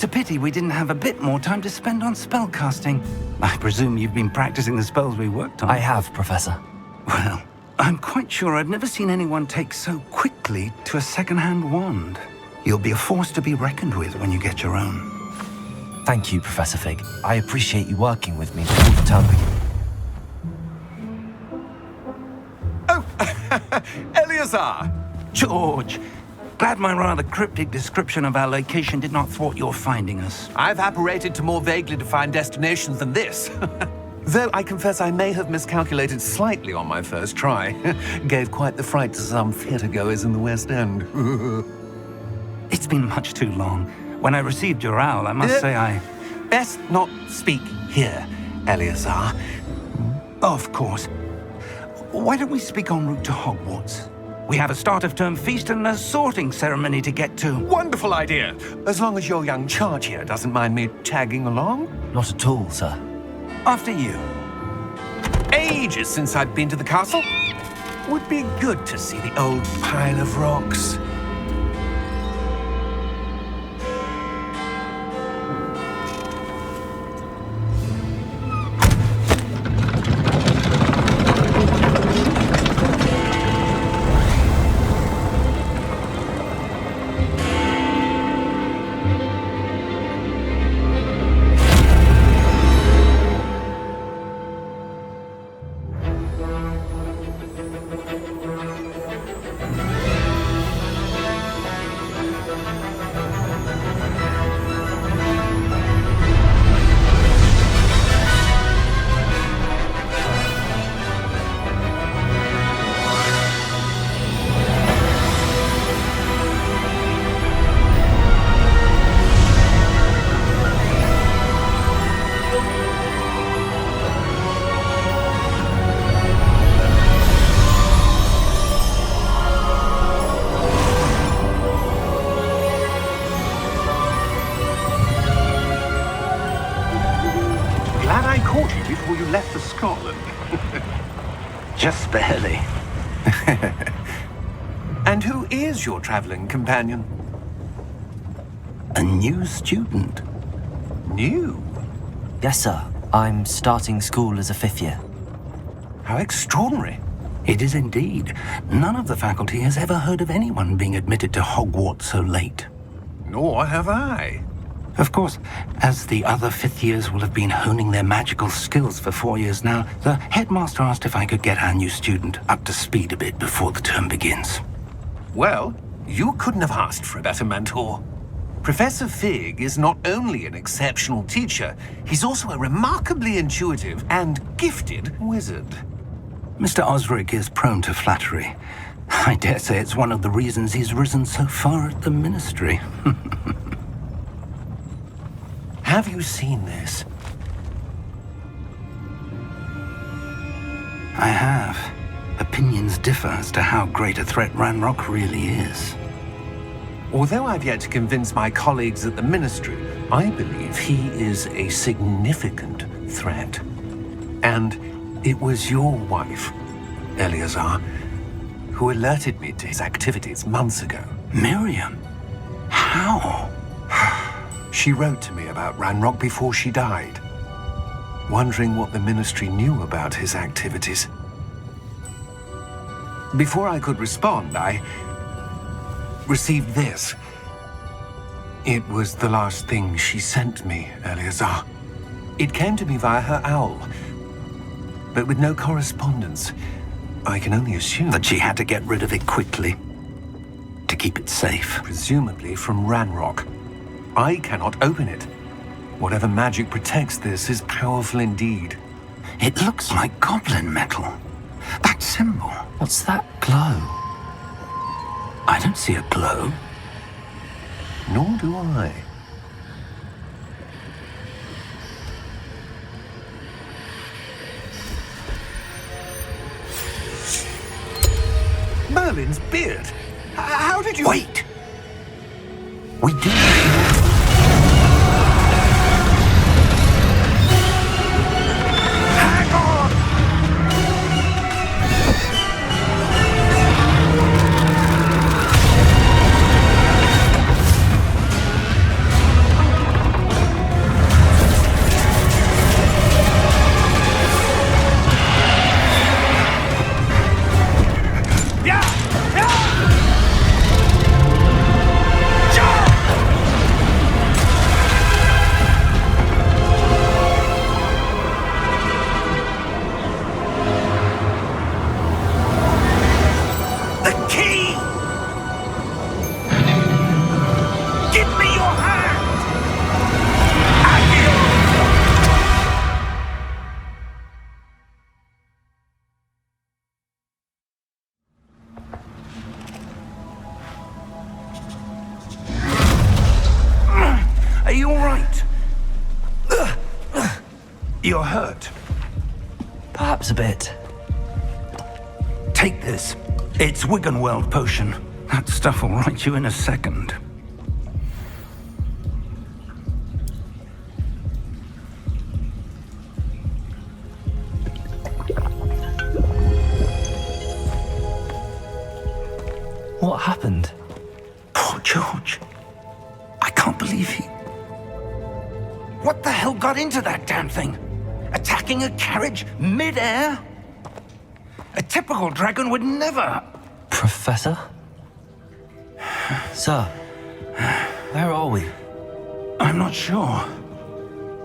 It's a pity we didn't have a bit more time to spend on spellcasting. I presume you've been practicing the spells we worked on. I have, Professor. Well, I'm quite sure I've never seen anyone take so quickly to a second-hand wand. You'll be a force to be reckoned with when you get your own. Thank you, Professor Fig. I appreciate you working with me all the time. Oh, Eleazar! George! Glad my rather cryptic description of our location did not thwart your finding us. I've apparated to more vaguely defined destinations than this. Though I confess I may have miscalculated slightly on my first try. Gave quite the fright to some theatre-goers in the West End. It's been much too long. When I received your owl, I must say I... Best not speak here, Eleazar. Of course. Why don't we speak en route to Hogwarts? We have a start-of-term feast and a sorting ceremony to get to. Wonderful idea! As long as your young charge here doesn't mind me tagging along. Not at all, sir. After you. Ages since I've been to the castle. Would be good to see the old pile of rocks. Left for Scotland. Just barely. And who is your traveling companion? A new student. New? Yes, sir. I'm starting school as a 5th year. How extraordinary. It is indeed. None of the faculty has ever heard of anyone being admitted to Hogwarts so late. Nor have I. Of course, as the other 5th years will have been honing their magical skills for 4 years now, the headmaster asked if I could get our new student up to speed a bit before the term begins. Well, you couldn't have asked for a better mentor. Professor Fig is not only an exceptional teacher, he's also a remarkably intuitive and gifted wizard. Mr. Osric is prone to flattery. I dare say it's one of the reasons he's risen so far at the ministry. Have you seen this? I have. Opinions differ as to how great a threat Ranrock really is. Although I've yet to convince my colleagues at the ministry, I believe he is a significant threat. And it was your wife, Eleazar, who alerted me to his activities months ago. Miriam? How? She wrote to me about Ranrock before she died, wondering what the ministry knew about his activities. Before I could respond, I received this. It was the last thing she sent me, Eleazar. It came to me via her owl, but with no correspondence. I can only assume That she had to get rid of it quickly, to keep it safe. presumably from Ranrock. I cannot open it. Whatever magic protects this is powerful indeed. It looks like goblin metal. That symbol. What's that glow? I don't see a glow. Nor do I. Merlin's beard. How did you... Wait! We do. Hang on! you all right? You're hurt. Perhaps a bit. Take this. It's Wiggenweld potion. That stuff will right you in a second. What happened? Poor George. I can't believe he... What the hell got into that damn thing? Attacking a carriage mid-air? A typical dragon would never... Professor? Sir, where are we? I'm not sure.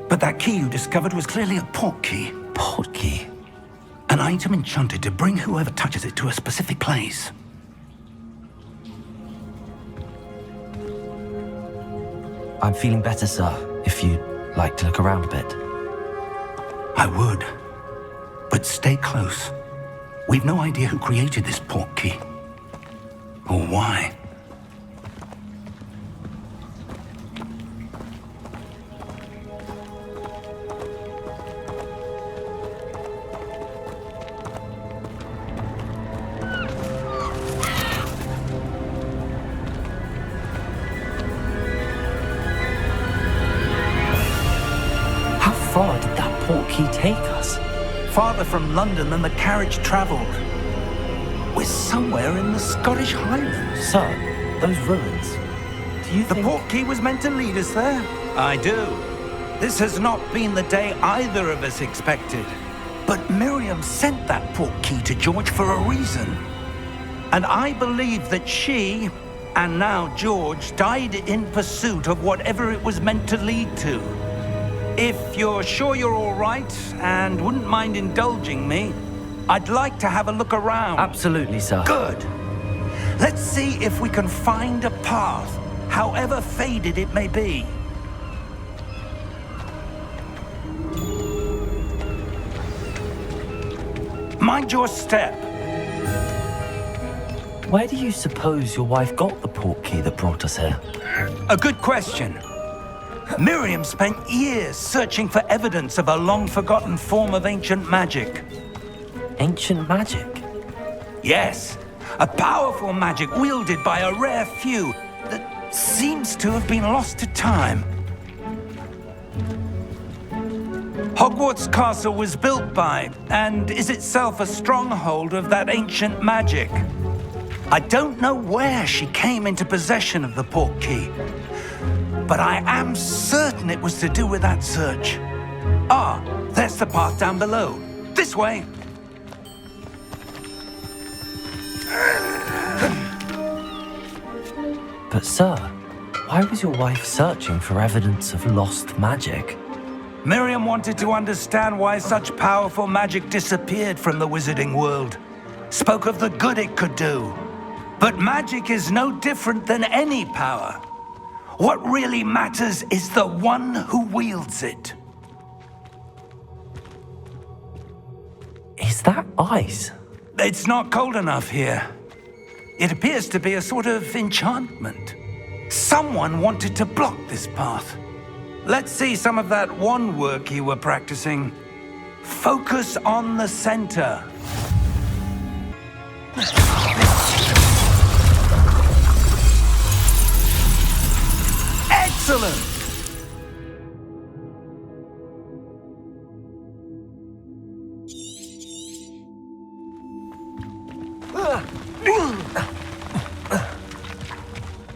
But that key you discovered was clearly a port key. Port key? An item enchanted to bring whoever touches it to a specific place. I'm feeling better, sir, if you'd like to look around a bit. I would. But stay close. We've no idea who created this port key. Or why. How far did that port key take us? Farther from London than the carriage travelled. We're somewhere in the Scottish Highlands. Sir, those ruins. Do you The think... port key was meant to lead us there? I do. This has not been the day either of us expected. But Miriam sent that port key to George for a reason. And I believe that she, and now George, died in pursuit of whatever it was meant to lead to. If you're sure you're all right and wouldn't mind indulging me, I'd like to have a look around. Absolutely, sir. Good. Let's see if we can find a path, however faded it may be. Mind your step. Where do you suppose your wife got the port key that brought us here? A good question. Miriam spent years searching for evidence of a long-forgotten form of ancient magic. Ancient magic? Yes, a powerful magic wielded by a rare few that seems to have been lost to time. Hogwarts Castle was built by, and is itself a stronghold of that ancient magic. I don't know where she came into possession of the port key, but I am certain it was to do with that search. Ah, there's the path down below. This way. But sir, why was your wife searching for evidence of lost magic? Miriam wanted to understand why such powerful magic disappeared from the wizarding world. Spoke of the good it could do. But magic is no different than any power. What really matters is the one who wields it. Is that ice? It's not cold enough here. It appears to be a sort of enchantment. Someone wanted to block this path. Let's see some of that wand work you were practicing. Focus on the center. Excellent!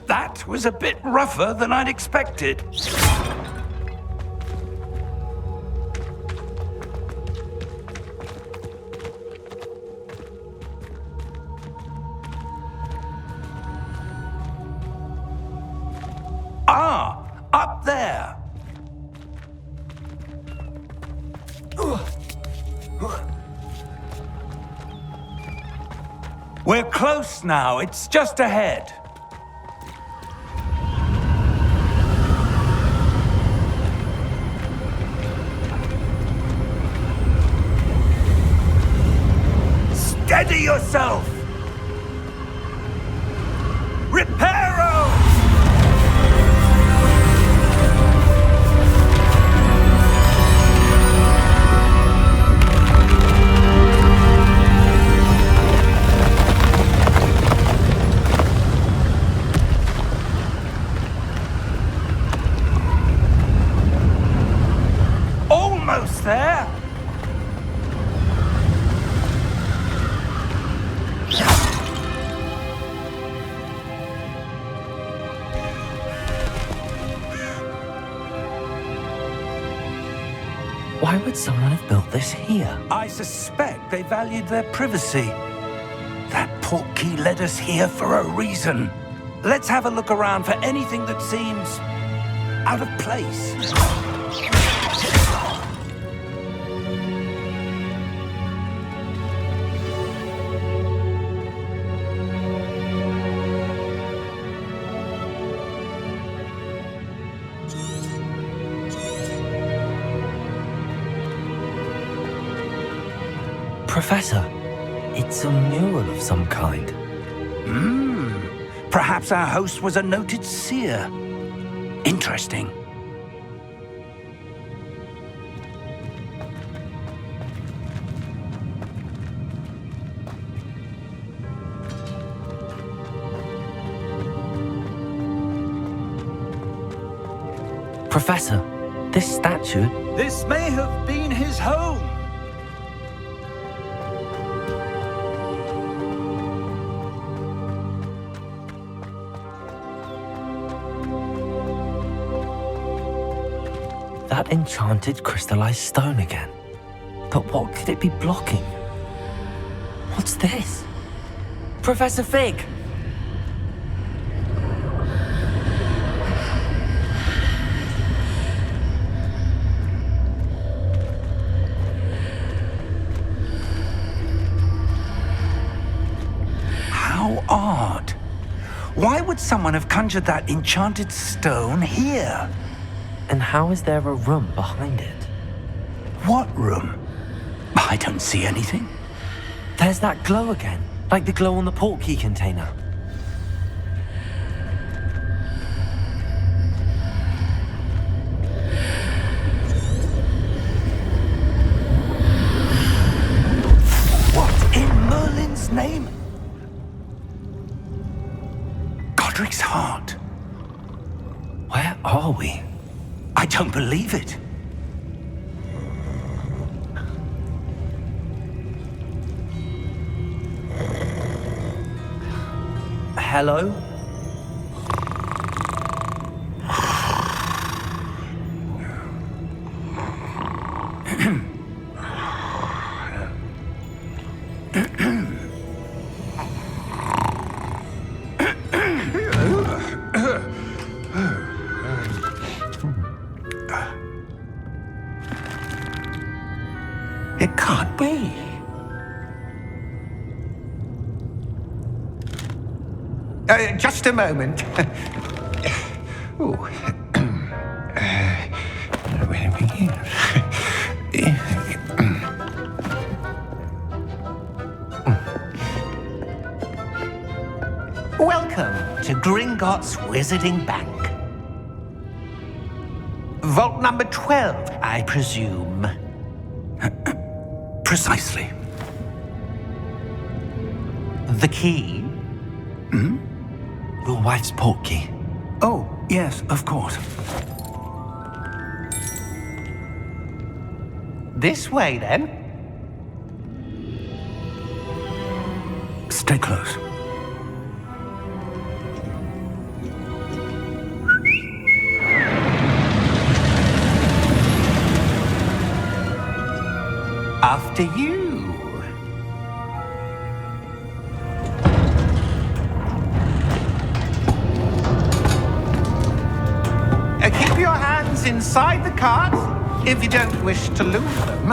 That was a bit rougher than I'd expected. Ah, up there. We're close now. It's just ahead. Steady yourself! Reparo! there? Why would someone have built this here? I suspect they valued their privacy. That portkey led us here for a reason. Let's have a look around for anything that seems out of place. Professor, it's a mural of some kind. Perhaps our host was a noted seer. Interesting. Professor, this statue... This may have been his home. That enchanted crystallized stone again. But what could it be blocking? What's this? Professor Fig! How odd. Why would someone have conjured that enchanted stone here? And how is there a room behind it? What room? I don't see anything. There's that glow again, like the glow on the portkey container. What in Merlin's name? Godric's heart. Where are we? I don't believe it. Hello? It can't be. Just a moment. Ooh. Where are we here? Welcome to Gringotts Wizarding Bank. Vault number 12, I presume. Precisely. The key? Your wife's portkey. Oh, yes, of course. This way, then. Stay close. After you. Keep your hands inside the cart if you don't wish to lose them.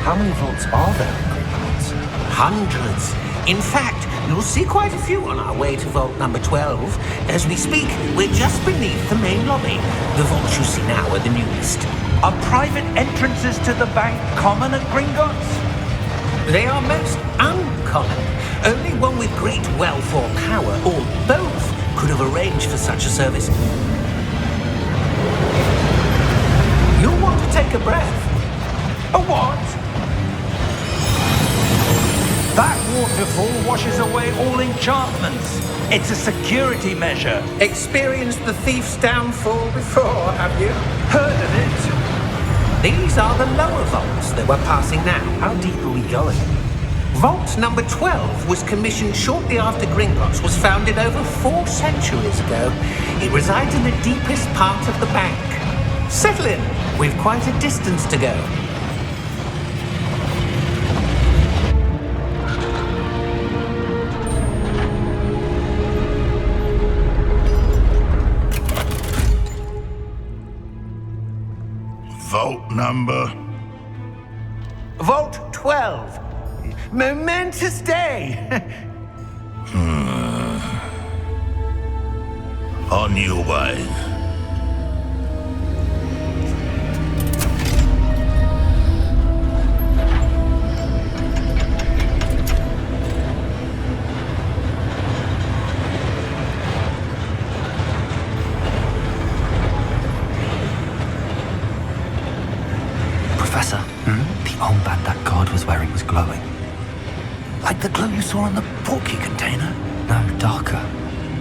How many vaults are there in Gringotts? Hundreds. In fact, you'll see quite a few on our way to vault number 12. As we speak, we're just beneath the main lobby. The vaults you see now are the newest. Are private entrances to the bank common at Gringotts? They are most uncommon. Only one with great wealth or power, or both, could have arranged for such a service. You'll want to take a breath. A what? waterfall washes away all enchantments. It's a security measure. Experienced the thief's downfall before, have you? Heard of it? These are the lower vaults that we're passing now. How deep are we going? Vault number 12 was commissioned shortly after Gringotts was founded over 4 centuries ago. It resides in the deepest part of the bank. Settle in. We've quite a distance to go. Vault number? Vault 12. Momentous day. On your way. Professor, the armband that guard was wearing was glowing. Like the glow you saw on the portkey container? No, darker.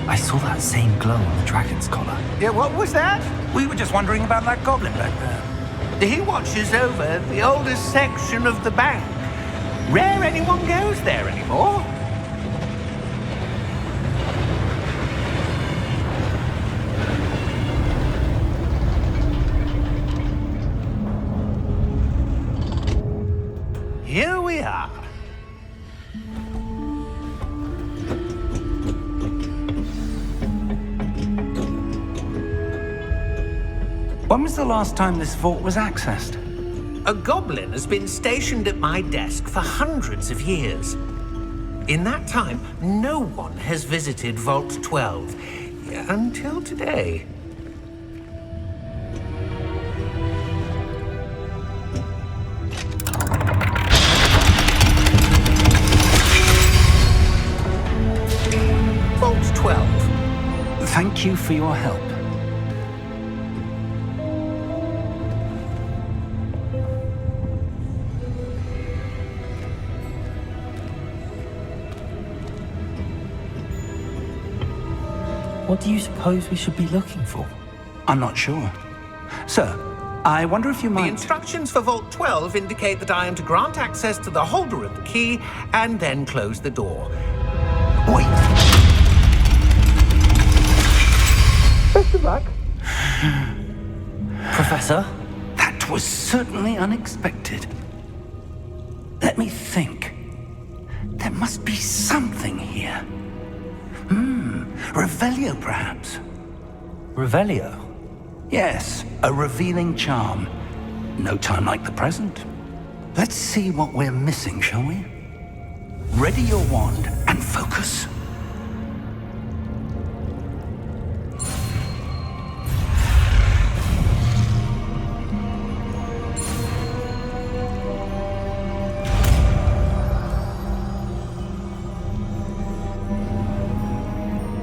I saw that same glow on the dragon's collar. Yeah, what was that? We were just wondering about that goblin back there. He watches over the oldest section of the bank. Rare anyone goes there anymore. Here we are. When was the last time this vault was accessed? A goblin has been stationed at my desk for hundreds of years. In that time, no one has visited Vault 12 until today. Vault 12. Thank you for your help. What do you suppose we should be looking for? I'm not sure. Sir, I wonder if you The might... instructions for Vault 12 indicate that I am to grant access to the holder of the key and then close the door. Wait! Best of luck. Professor? That was certainly unexpected. Let me think. There must be something here. Revelio, perhaps? Revelio? Yes, a revealing charm. No time like the present. Let's see what we're missing, shall we? Ready your wand and focus.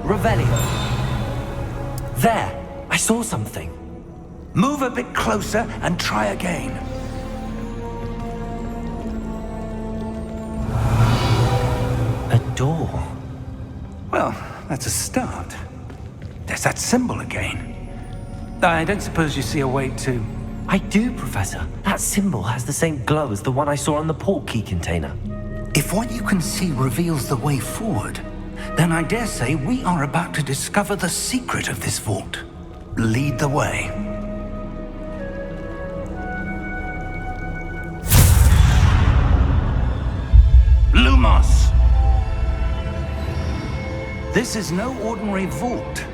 Revelio. There! I saw something. Move a bit closer and try again. A door. Well, that's a start. There's that symbol again. I don't suppose you see a way to... I do, Professor. That symbol has the same glow as the one I saw on the portkey container. If what you can see reveals the way forward, then I dare say we are about to discover the secret of this vault. Lead the way. Lumos! This is no ordinary vault.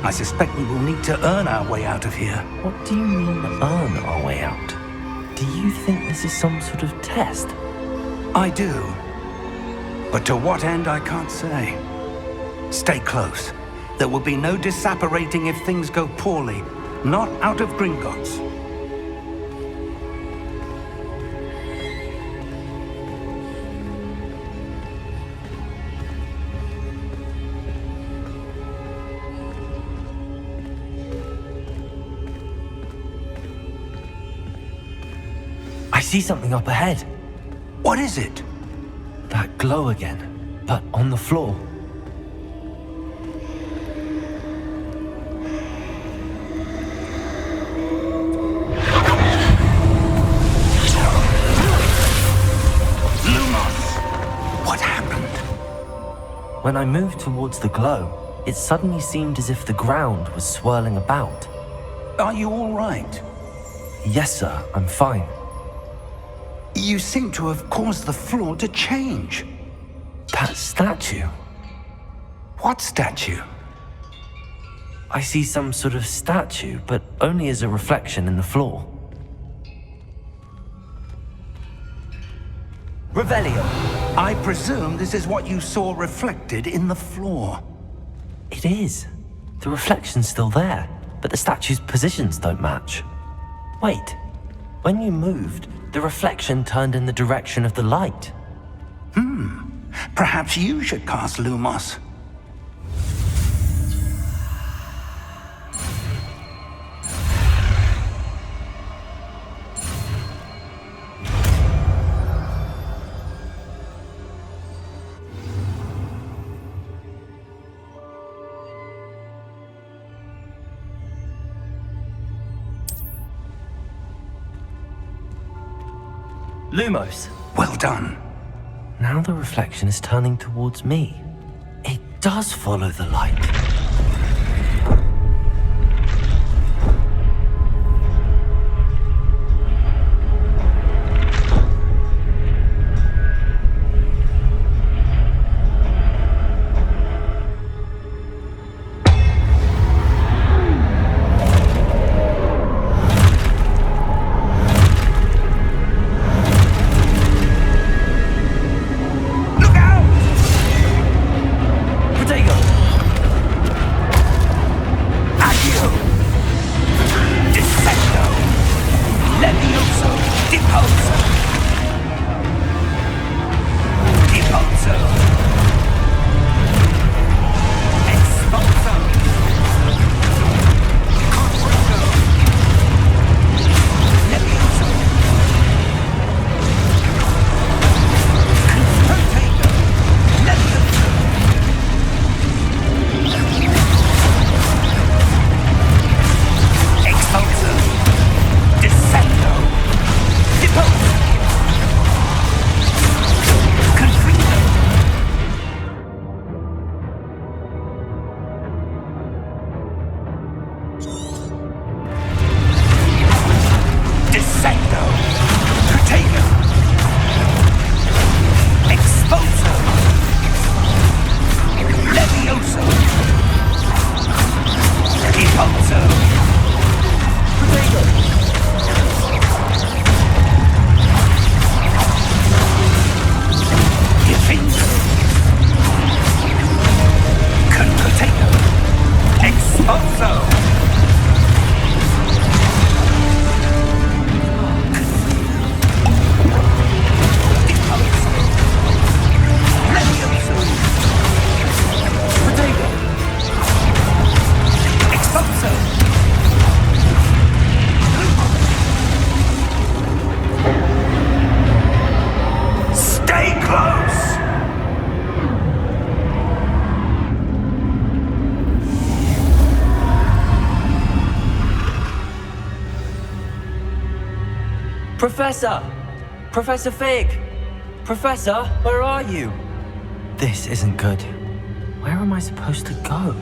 I suspect we will need to earn our way out of here. What do you mean, earn our way out? Do you think this is some sort of test? I do. But to what end, I can't say. Stay close. There will be no disapparating if things go poorly. Not out of Gringotts. I see something up ahead. What is it? That glow again. but on the floor. What happened? When I moved towards the glow, it suddenly seemed as if the ground was swirling about. Are you all right? Yes, sir, I'm fine. You seem to have caused the floor to change. That statue? What statue? I see some sort of statue, but only as a reflection in the floor. Revelio! I presume this is what you saw reflected in the floor. It is. The reflection's still there, but the statue's positions don't match. Wait, when you moved, the reflection turned in the direction of the light. Perhaps you should cast Lumos. Lumos! Well done. Now the reflection is turning towards me. It does follow the light. Professor! Professor Fig! Professor, where are you? This isn't good. Where am I supposed to go?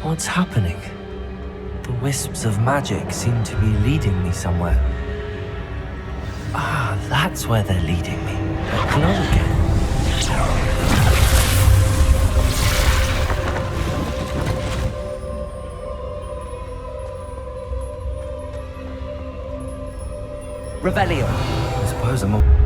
What's happening? The wisps of magic seem to be leading me somewhere. Ah, that's where they're leading me. That glow again. Revelio. I suppose I'm all...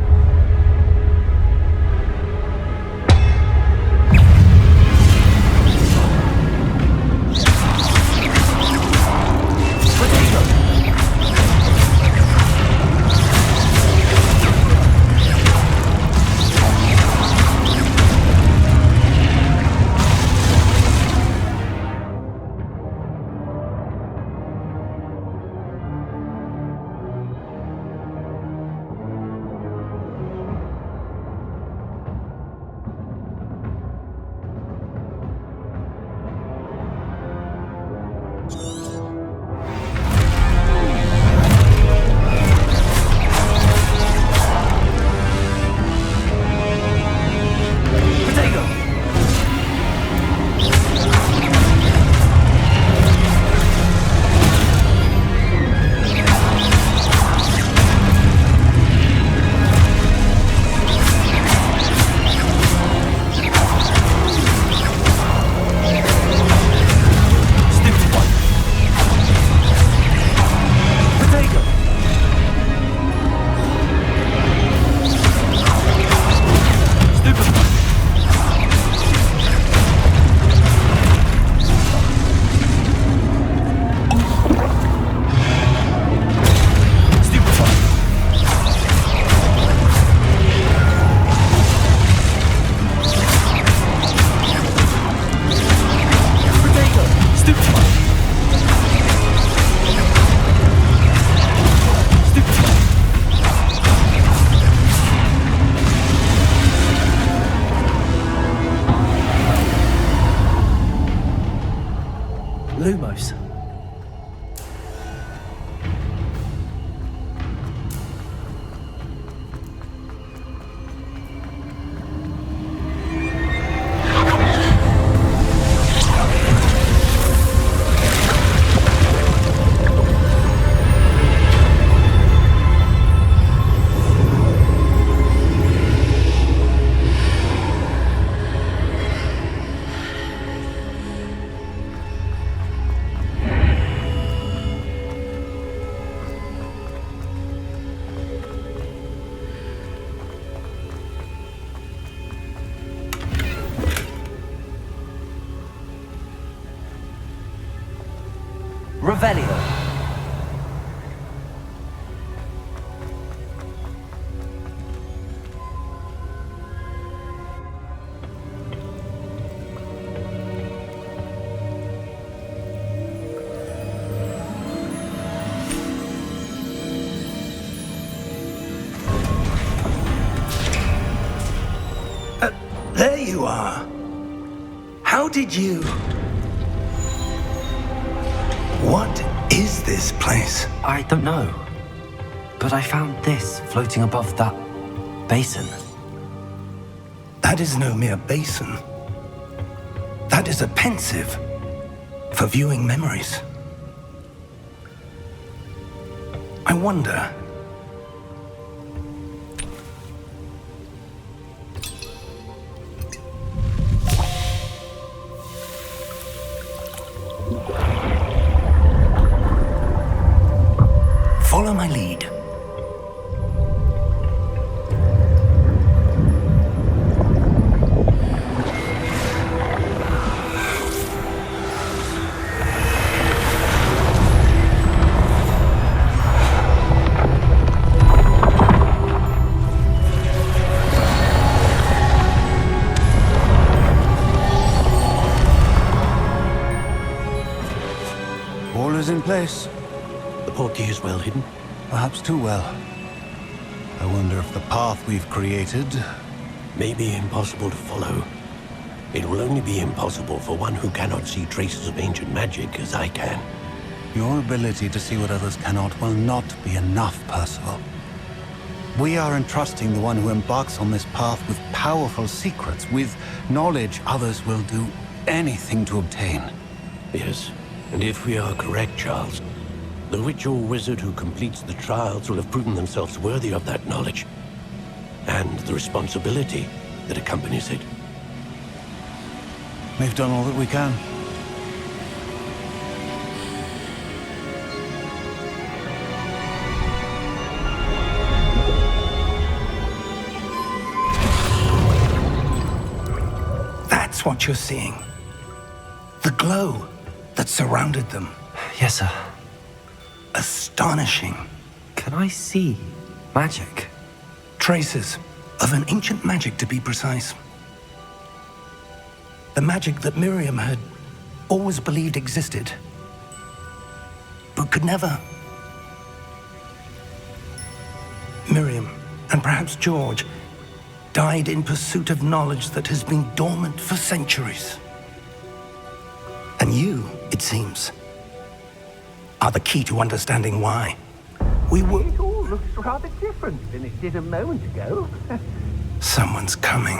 Revelio. There you are. How did you... What is this place? I don't know. But I found this floating above that basin. That is no mere basin. That is a pensive for viewing memories. I wonder... Follow my lead. All is in place. The portkey is well hidden. Perhaps too well. I wonder if the path we've created... May be impossible to follow. It will only be impossible for one who cannot see traces of ancient magic as I can. Your ability to see what others cannot will not be enough, Percival. We are entrusting the one who embarks on this path with powerful secrets, with knowledge others will do anything to obtain. Yes, and if we are correct, Charles, the witch or wizard who completes the trials will have proven themselves worthy of that knowledge, and the responsibility that accompanies it. We've done all that we can. That's what you're seeing. The glow that surrounded them. Yes, sir. Astonishing. Can I see magic? Traces of an ancient magic, to be precise. The magic that Miriam had always believed existed, but could never. Miriam, and perhaps George, died in pursuit of knowledge that has been dormant for centuries. And you, it seems, are the key to understanding why. We were... It all looks rather different than it did a moment ago. Someone's coming.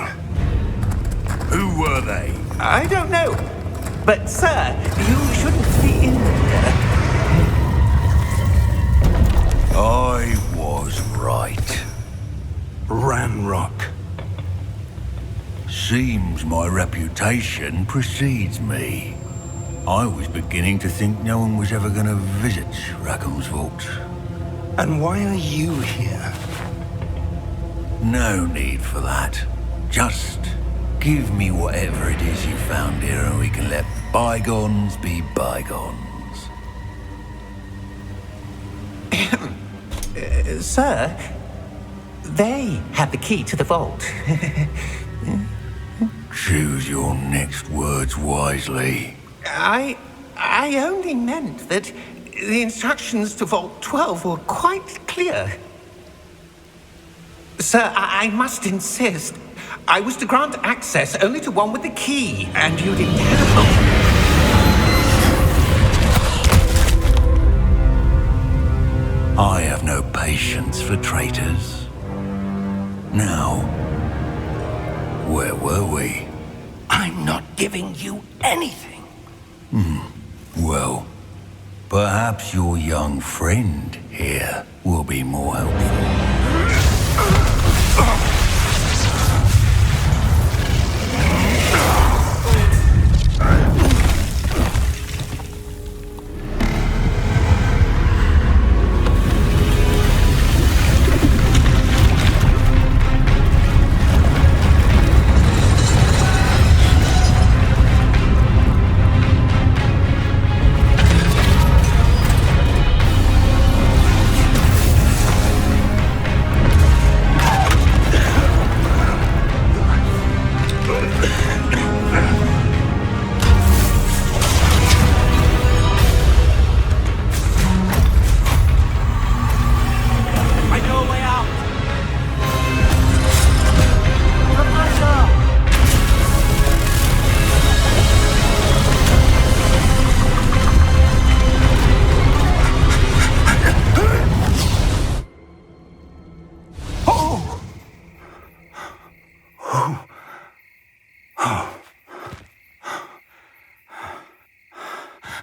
Who were they? I don't know. But, sir, you shouldn't be in here. I was right. Ranrock. Seems my reputation precedes me. I was beginning to think no one was ever going to visit Rackham's vault. And why are you here? No need for that. Just give me whatever it is you found here and we can let bygones be bygones. Sir, they have the key to the vault. Choose your next words wisely. I only meant that the instructions to Vault 12 were quite clear. Sir, I must insist. I was to grant access only to one with the key, and you didn't have I have no patience for traitors. Now, where were we? I'm not giving you anything. Well, perhaps your young friend here will be more helpful.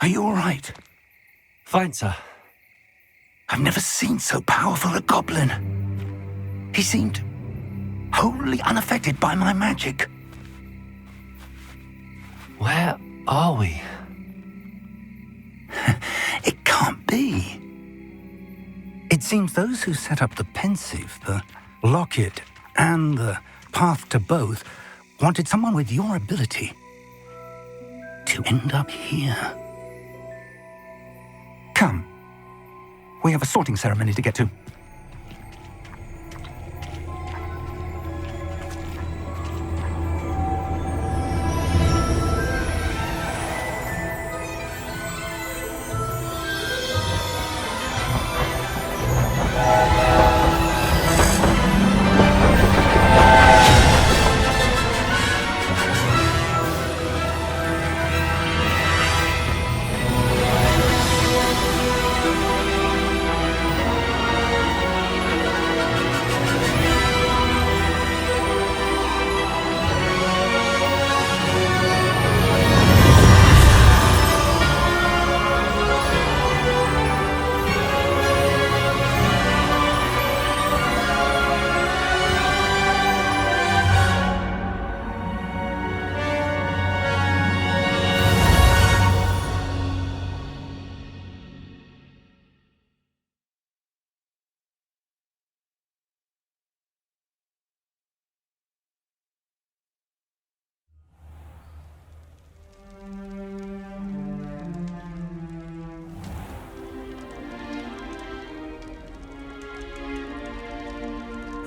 Are you all right? Fine, sir. I've never seen so powerful a goblin. He seemed wholly unaffected by my magic. Where are we? It can't be. It seems those who set up the pensive, the locket, and the path to both wanted someone with your ability to end up here. Come. We have a sorting ceremony to get to.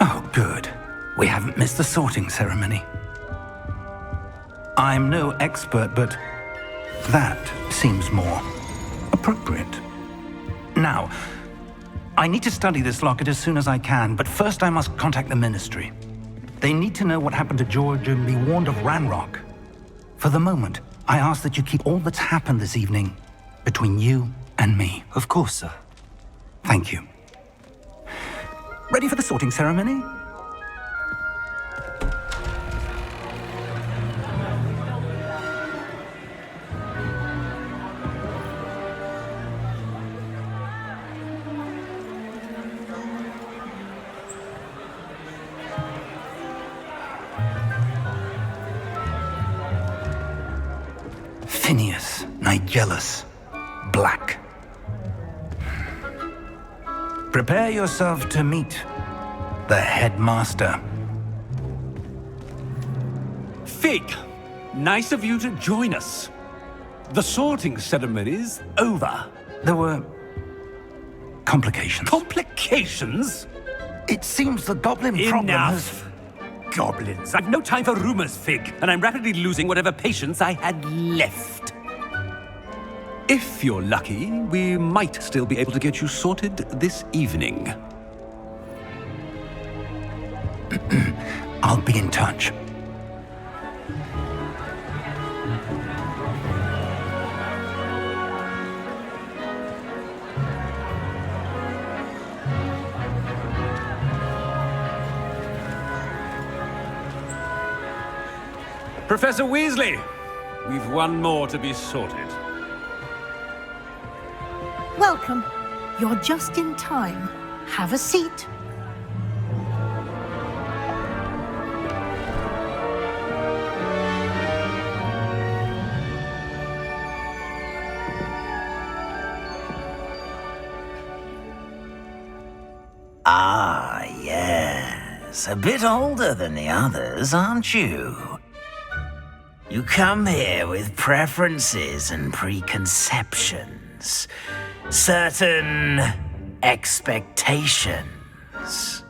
Oh, good. We haven't missed the sorting ceremony. I'm no expert, but that seems more appropriate. Now, I need to study this locket as soon as I can, but first I must contact the Ministry. They need to know what happened to George and be warned of Ranrock. For the moment, I ask that you keep all that's happened this evening between you and me. Of course, sir. Thank you. Ready for the sorting ceremony? Phineas, Nigellus, Black. Prepare yourself to meet the headmaster. Fig, nice of you to join us. The sorting ceremony's over. There were complications. Complications? It seems the goblin problem has... Enough. Goblins. I've no time for rumors, Fig, and I'm rapidly losing whatever patience I had left. If you're lucky, we might still be able to get you sorted this evening. I'll be in touch. Professor Weasley, we've one more to be sorted. Welcome. You're just in time. Have a seat. Ah, yes. A bit older than the others, aren't you? You come here with preferences and preconceptions. Certain expectations.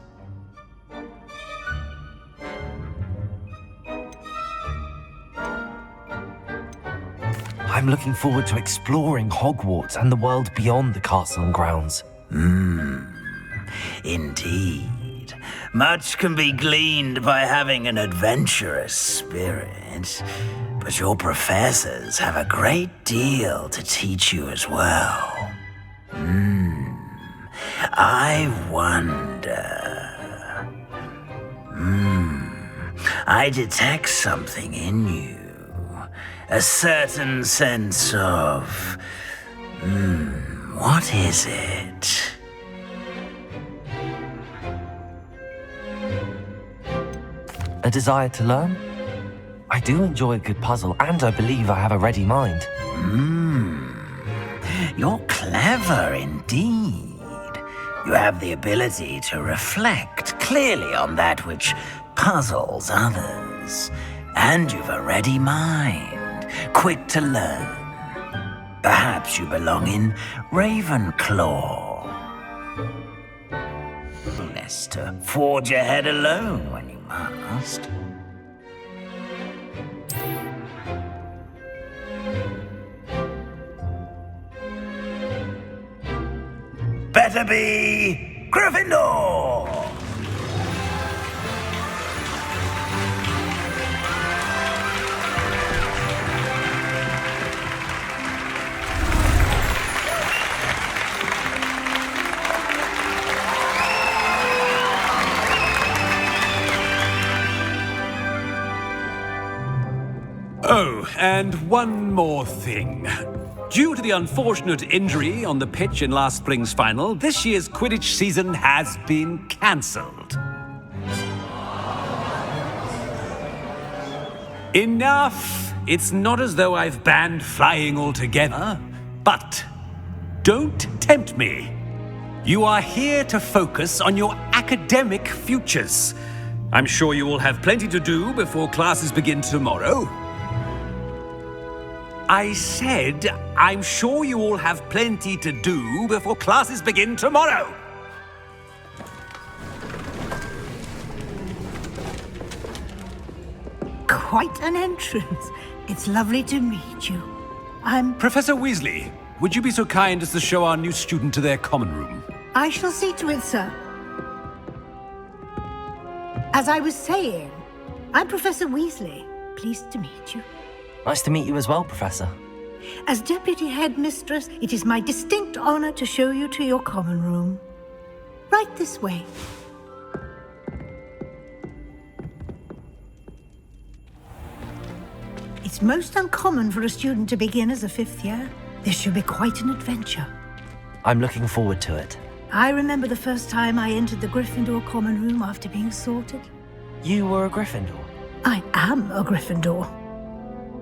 I'm looking forward to exploring Hogwarts and the world beyond the castle and grounds. Indeed. Much can be gleaned by having an adventurous spirit, but your professors have a great deal to teach you as well. I wonder... I detect something in you. A certain sense of... what is it? A desire to learn? I do enjoy a good puzzle, and I believe I have a ready mind. You're clever indeed. You have the ability to reflect clearly on that which puzzles others. And you've a ready mind, quick to learn. Perhaps you belong in Ravenclaw. Less to forge ahead alone when you must. Better be Gryffindor! Oh, and one more thing. Due to the unfortunate injury on the pitch in last spring's final, this year's Quidditch season has been cancelled. Enough! It's not as though I've banned flying altogether, but don't tempt me. You are here to focus on your academic futures. I'm sure you will have plenty to do before classes begin tomorrow. I said, I'm sure you all have plenty to do before classes begin tomorrow. Quite an entrance. It's lovely to meet you. I'm... Professor Weasley, would you be so kind as to show our new student to their common room? I shall see to it, sir. As I was saying, I'm Professor Weasley. Pleased to meet you. Nice to meet you as well, Professor. As Deputy Headmistress, it is my distinct honor to show you to your common room. Right this way. It's most uncommon for a student to begin as a fifth year. This should be quite an adventure. I'm looking forward to it. I remember the first time I entered the Gryffindor common room after being sorted. You were a Gryffindor? I am a Gryffindor.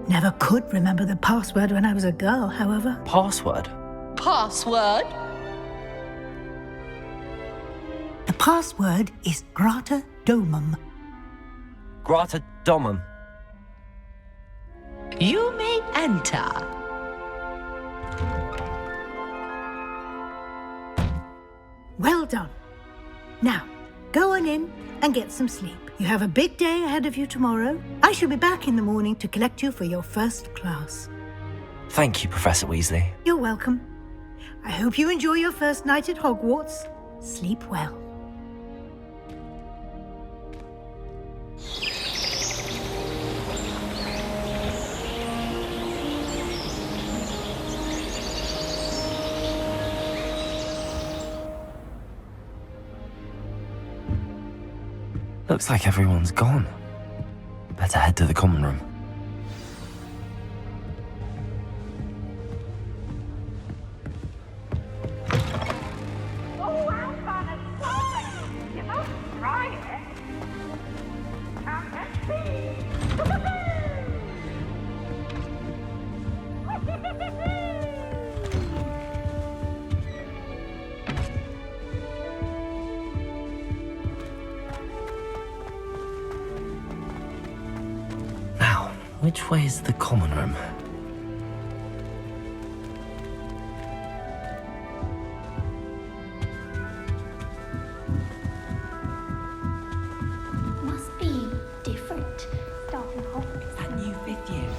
Never could remember the password when I was a girl, however. Password? Password? The password is Grata Domum. Grata Domum. You may enter. Well done. Now, go on in and get some sleep. You have a big day ahead of you tomorrow. I shall be back in the morning to collect you for your first class. Thank you, Professor Weasley. You're welcome. I hope you enjoy your first night at Hogwarts. Sleep well. Looks like everyone's gone. Better head to the common room. Which way is the common room? Must be different. Starting off. That new fifth year.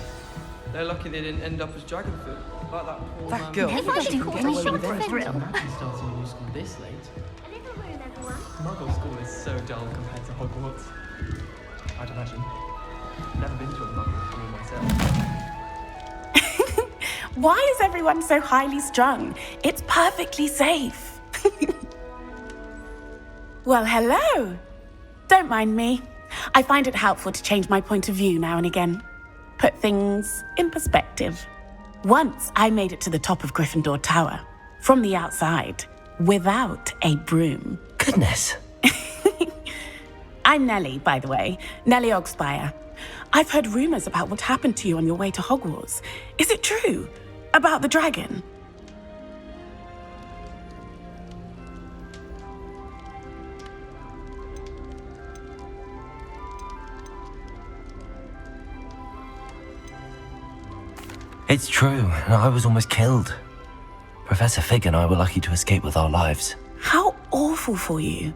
They're lucky they didn't end up as Dragonfoot, like that poor That man. girl. Never didn't get a shot for a thrill. Imagine starting a new school this late. A little room, everyone. Muggle school is so dull compared to Hogwarts. I'd imagine. Never been to a Muggle school myself. Why is everyone so highly strung? It's perfectly safe. Well, hello. Don't mind me. I find it helpful to change my point of view now and again. put things in perspective. Once I made it to the top of Gryffindor Tower, from the outside, without a broom. Goodness. I'm Nellie, by the way. Nellie Ogspire. I've heard rumors about what happened to you on your way to Hogwarts. Is it true? About the dragon? It's true, and I was almost killed. Professor Fig and I were lucky to escape with our lives. How awful for you.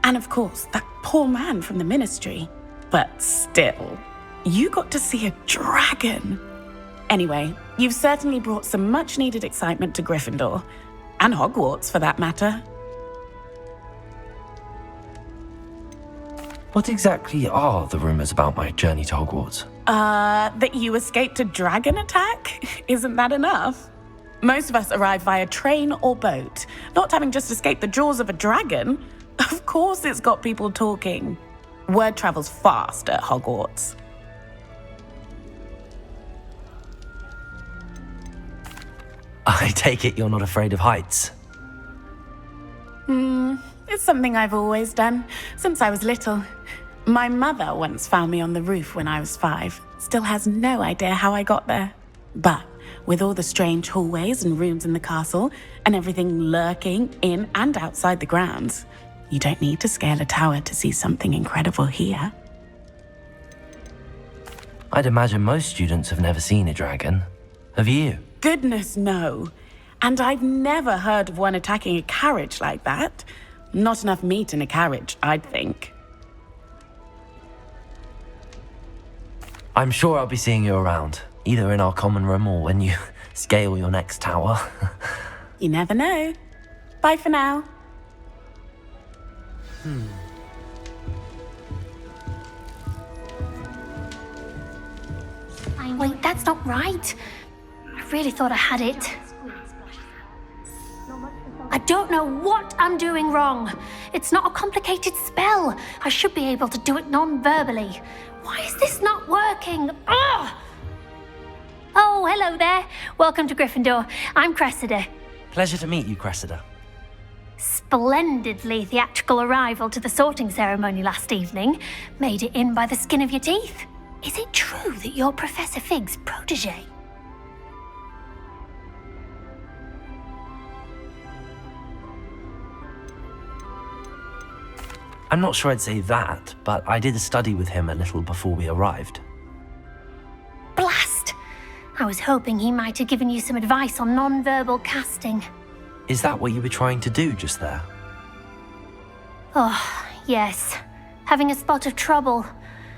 And of course, that poor man from the Ministry. But still, you got to see a dragon. Anyway, you've certainly brought some much-needed excitement to Gryffindor. And Hogwarts, for that matter. What exactly are the rumors about my journey to Hogwarts? That you escaped a dragon attack? Isn't that enough? Most of us arrive via train or boat, not having just escaped the jaws of a dragon. Of course it's got people talking. Word travels fast at Hogwarts. I take it you're not afraid of heights? It's something I've always done, since I was little. My mother once found me on the roof when I was 5. Still has no idea how I got there. But with all the strange hallways and rooms in the castle, and everything lurking in and outside the grounds, you don't need to scale a tower to see something incredible here. I'd imagine most students have never seen a dragon. Have you? Goodness, no. And I've never heard of one attacking a carriage like that. Not enough meat in a carriage, I'd think. I'm sure I'll be seeing you around, either in our common room or when you scale your next tower. You never know. Bye for now. Wait, that's not right. I really thought I had it. I don't know what I'm doing wrong. It's not a complicated spell. I should be able to do it non-verbally. Why is this not working? Ugh! Oh, hello there. Welcome to Gryffindor. I'm Cressida. Pleasure to meet you, Cressida. Splendidly theatrical arrival to the sorting ceremony last evening. Made it in by the skin of your teeth. Is it true that you're Professor Fig's protege? I'm not sure I'd say that, but I did study with him a little before we arrived. Blast! I was hoping he might have given you some advice on non-verbal casting. Is that what you were trying to do just there? Oh, yes. Having a spot of trouble.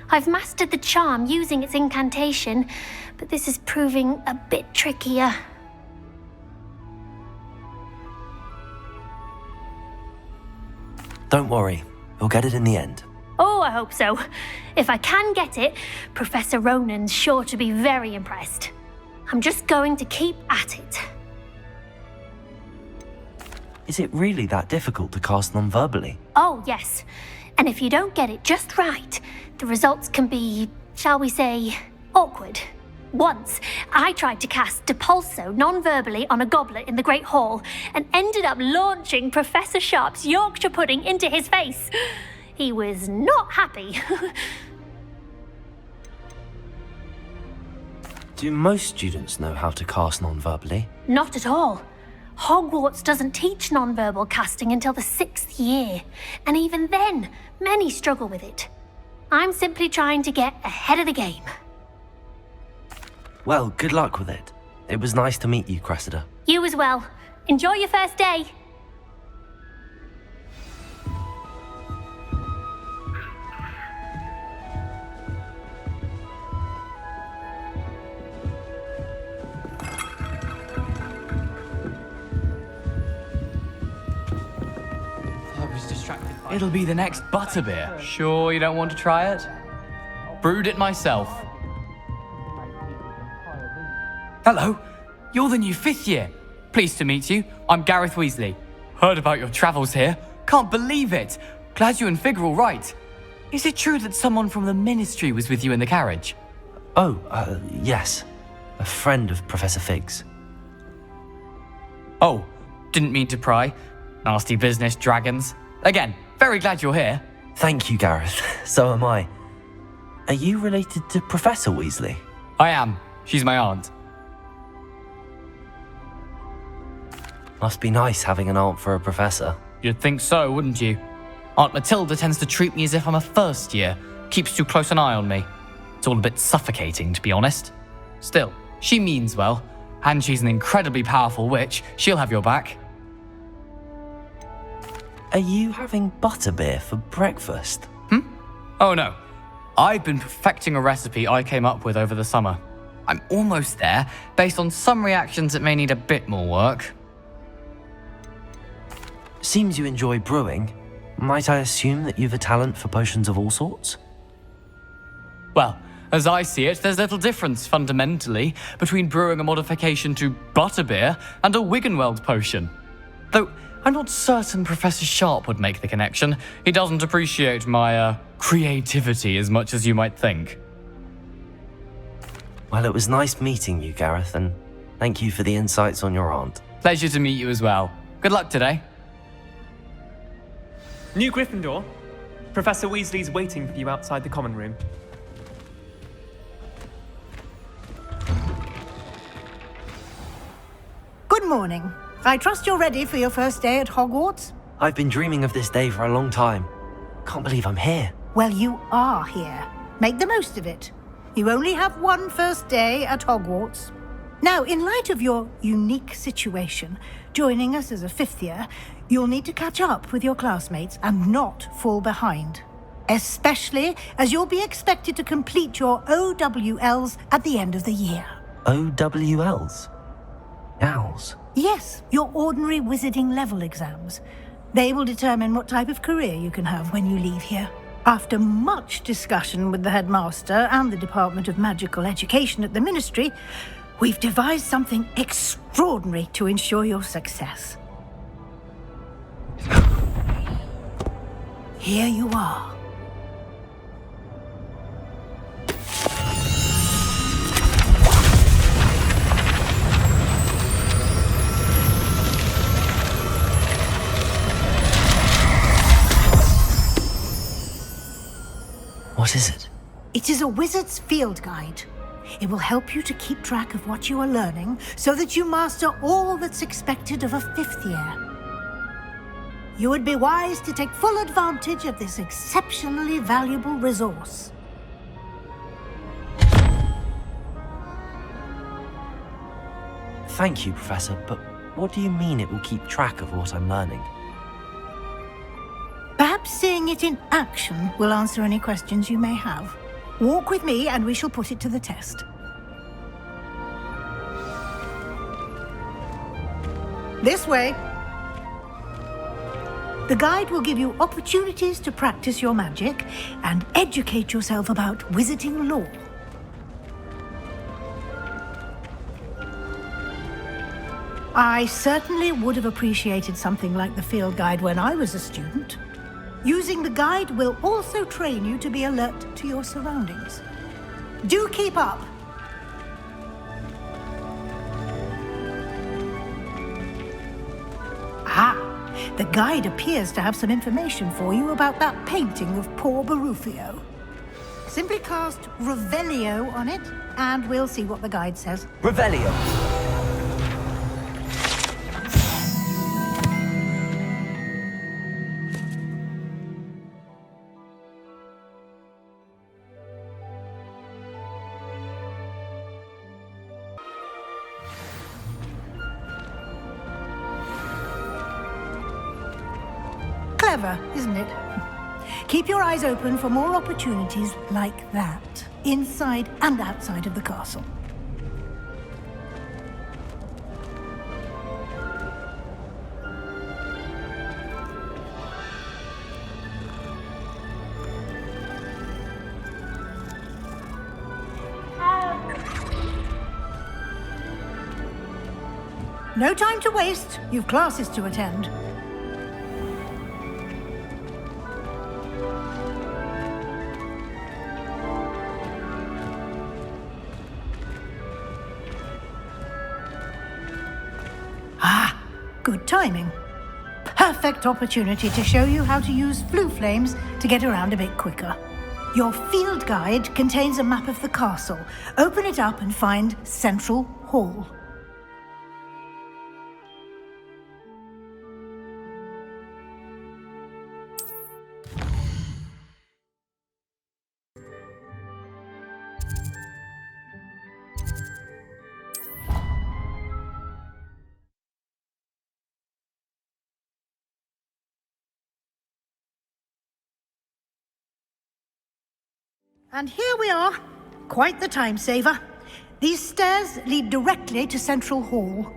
I've mastered the charm using its incantation, but this is proving a bit trickier. Don't worry, you'll get it in the end. Oh, I hope so. If I can get it, Professor Ronan's sure to be very impressed. I'm just going to keep at it. Is it really that difficult to cast non-verbally? Oh, yes. And if you don't get it just right, the results can be, shall we say, awkward. Once, I tried to cast Depulso non-verbally on a goblet in the Great Hall and ended up launching Professor Sharp's Yorkshire pudding into his face. He was not happy. Do most students know how to cast non-verbally? Not at all. Hogwarts doesn't teach non-verbal casting until the 6th year, and even then, many struggle with it. I'm simply trying to get ahead of the game. Well, good luck with it. It was nice to meet you, Cressida. You as well. Enjoy your first day. It'll be the next butterbeer. Sure you don't want to try it? Brewed it myself. Hello, you're the new 5th year. Pleased to meet you. I'm Gareth Weasley. Heard about your travels here. Can't believe it. Glad you and Fig are all right. Is it true that someone from the Ministry was with you in the carriage? Oh, yes. A friend of Professor Fig's. Oh, didn't mean to pry. Nasty business, dragons. Again, very glad you're here. Thank you, Gareth. So am I. Are you related to Professor Weasley? I am. She's my aunt. Must be nice having an aunt for a professor. You'd think so, wouldn't you? Aunt Matilda tends to treat me as if I'm a first year. Keeps too close an eye on me. It's all a bit suffocating, to be honest. Still, she means well. And she's an incredibly powerful witch. She'll have your back. Are you having butterbeer for breakfast? Oh no. I've been perfecting a recipe I came up with over the summer. I'm almost there, based on some reactions that may need a bit more work. Seems you enjoy brewing. Might I assume that you've a talent for potions of all sorts? Well, as I see it, there's little difference, fundamentally, between brewing a modification to butterbeer and a Wiggenweld potion. Though, I'm not certain Professor Sharp would make the connection. He doesn't appreciate my, creativity as much as you might think. Well, it was nice meeting you, Gareth, and thank you for the insights on your aunt. Pleasure to meet you as well. Good luck today. New Gryffindor. Professor Weasley's waiting for you outside the common room. Good morning. I trust you're ready for your first day at Hogwarts? I've been dreaming of this day for a long time. Can't believe I'm here. Well, you are here. Make the most of it. You only have one first day at Hogwarts. Now, in light of your unique situation, joining us as a fifth year, you'll need to catch up with your classmates and not fall behind. Especially as you'll be expected to complete your OWLs at the end of the year. OWLs? Owls? Yes, your ordinary wizarding level exams. They will determine what type of career you can have when you leave here. After much discussion with the headmaster and the Department of Magical Education at the Ministry, we've devised something extraordinary to ensure your success. Here you are. What is it? It is a wizard's field guide. It will help you to keep track of what you are learning so that you master all that's expected of a fifth year. You would be wise to take full advantage of this exceptionally valuable resource. Thank you, Professor, but what do you mean it will keep track of what I'm learning? Perhaps seeing it in action will answer any questions you may have. Walk with me and we shall put it to the test. This way. The guide will give you opportunities to practice your magic and educate yourself about wizarding lore. I certainly would have appreciated something like the field guide when I was a student. Using the guide will also train you to be alert to your surroundings. Do keep up! Ah, the guide appears to have some information for you about that painting of poor Barufio. Simply cast Revelio on it, and we'll see what the guide says. Revelio! Clever, isn't it? Keep your eyes open for more opportunities like that, inside and outside of the castle. No time to waste. You've classes to attend. timing. Perfect opportunity to show you how to use flue flames to get around a bit quicker. Your field guide contains a map of the castle. Open it up and find Central Hall. And here we are. Quite the time saver. These stairs lead directly to Central Hall.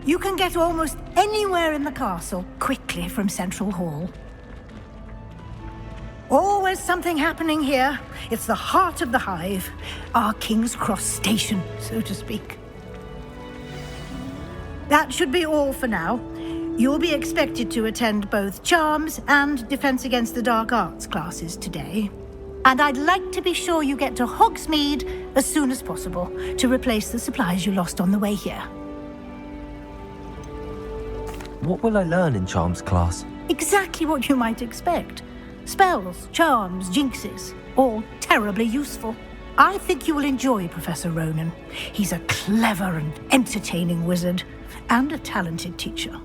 You can get almost anywhere in the castle quickly from Central Hall. Always something happening here. It's the heart of the hive, our King's Cross station, so to speak. That should be all for now. You'll be expected to attend both Charms and Defense Against the Dark Arts classes today. And I'd like to be sure you get to Hogsmeade as soon as possible to replace the supplies you lost on the way here. What will I learn in Charms class? Exactly what you might expect. Spells, charms, jinxes, all terribly useful. I think you will enjoy Professor Ronan. He's a clever and entertaining wizard, and a talented teacher.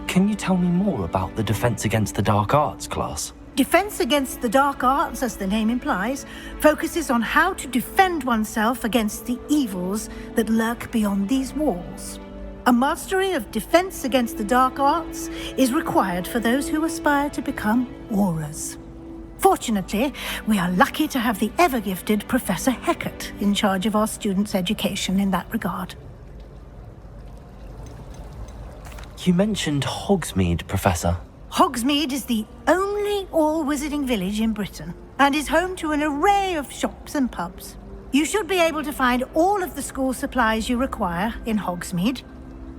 Can you tell me more about the Defense Against the Dark Arts class? Defense Against the Dark Arts, as the name implies, focuses on how to defend oneself against the evils that lurk beyond these walls. A mastery of Defense Against the Dark Arts is required for those who aspire to become Aurors. Fortunately, we are lucky to have the ever-gifted Professor Hecat in charge of our students' education in that regard. You mentioned Hogsmeade, Professor. Hogsmeade is the only all-wizarding village in Britain and is home to an array of shops and pubs. You should be able to find all of the school supplies you require in Hogsmeade.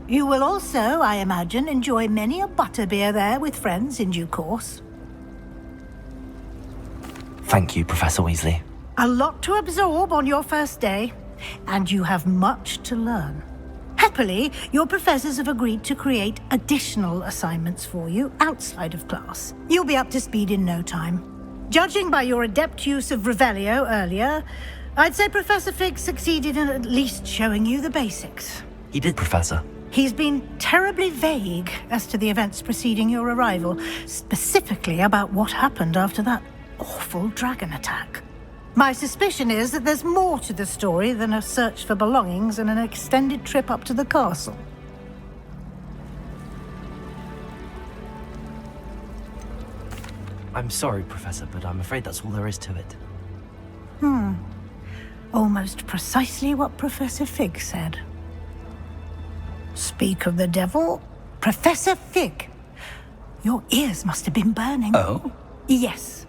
You will also, I imagine, enjoy many a butterbeer there with friends in due course. Thank you, Professor Weasley. A lot to absorb on your first day, and you have much to learn. Happily, your professors have agreed to create additional assignments for you outside of class. You'll be up to speed in no time. Judging by your adept use of Revelio earlier, I'd say Professor Fig succeeded in at least showing you the basics. He did, Professor. He's been terribly vague as to the events preceding your arrival, specifically about what happened after that awful dragon attack. My suspicion is that there's more to the story than a search for belongings and an extended trip up to the castle. I'm sorry, Professor, but I'm afraid that's all there is to it. Almost precisely what Professor Fig said. Speak of the devil, Professor Fig. Your ears must have been burning. Oh? Yes.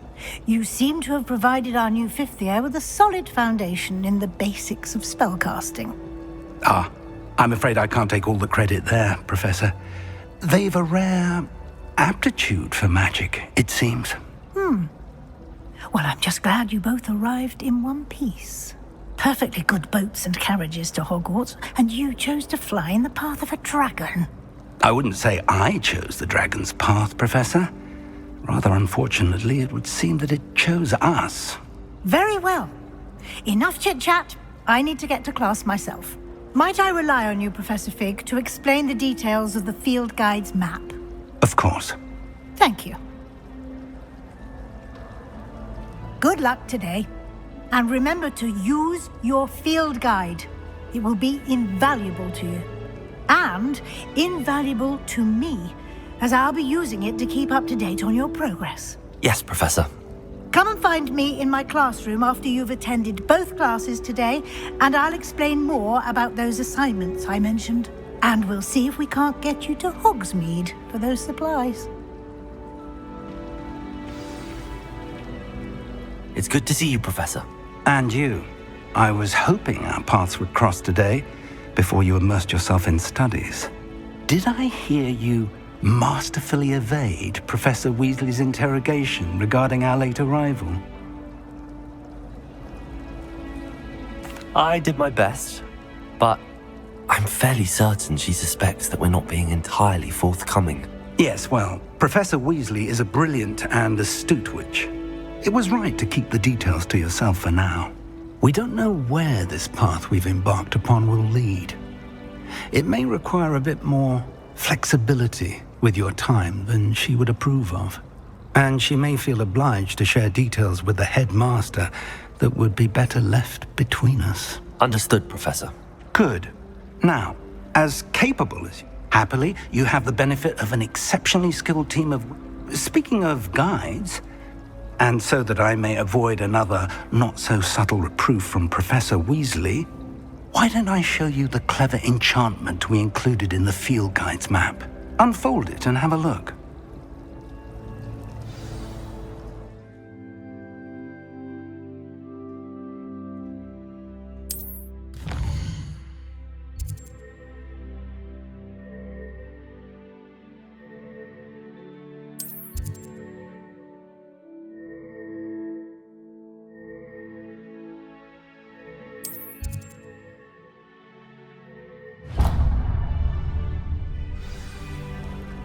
You seem to have provided our new fifth year with a solid foundation in the basics of spellcasting. I'm afraid I can't take all the credit there, Professor. They've a rare aptitude for magic, it seems. Well, I'm just glad you both arrived in one piece. Perfectly good boats and carriages to Hogwarts, and you chose to fly in the path of a dragon. I wouldn't say I chose the dragon's path, Professor. Rather unfortunately, it would seem that it chose us. Very well. Enough chit-chat. I need to get to class myself. Might I rely on you, Professor Fig, to explain the details of the field guide's map? Of course. Thank you. Good luck today. And remember to use your field guide. It will be invaluable to you. And invaluable to me, as I'll be using it to keep up to date on your progress. Yes, Professor. Come and find me in my classroom after you've attended both classes today, and I'll explain more about those assignments I mentioned. And we'll see if we can't get you to Hogsmeade for those supplies. It's good to see you, Professor. And you. I was hoping our paths would cross today, before you immersed yourself in studies. Did I hear you masterfully evade Professor Weasley's interrogation regarding our late arrival? I did my best. but I'm fairly certain she suspects that we're not being entirely forthcoming. Yes, well, Professor Weasley is a brilliant and astute witch. It was right to keep the details to yourself for now. We don't know where this path we've embarked upon will lead. It may require a bit more flexibility with your time than she would approve of. And she may feel obliged to share details with the headmaster that would be better left between us. Understood, Professor. Good. Now, as capable as you, happily, you have the benefit of an exceptionally skilled team of... Speaking of guides, and so that I may avoid another not-so-subtle reproof from Professor Weasley, why don't I show you the clever enchantment we included in the field guide's map? Unfold it and have a look.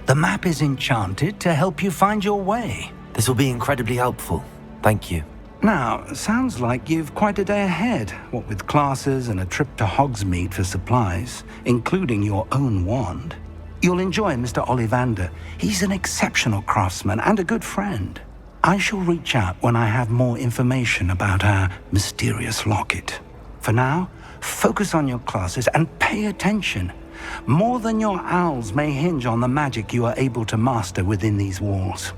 The map is enchanted to help you find your way. This will be incredibly helpful. Thank you. Now, sounds like you've quite a day ahead, what with classes and a trip to Hogsmeade for supplies, including your own wand. You'll enjoy Mr. Ollivander. He's an exceptional craftsman and a good friend. I shall reach out when I have more information about our mysterious locket. For now, focus on your classes and pay attention. More than your owls may hinge on the magic you are able to master within these walls.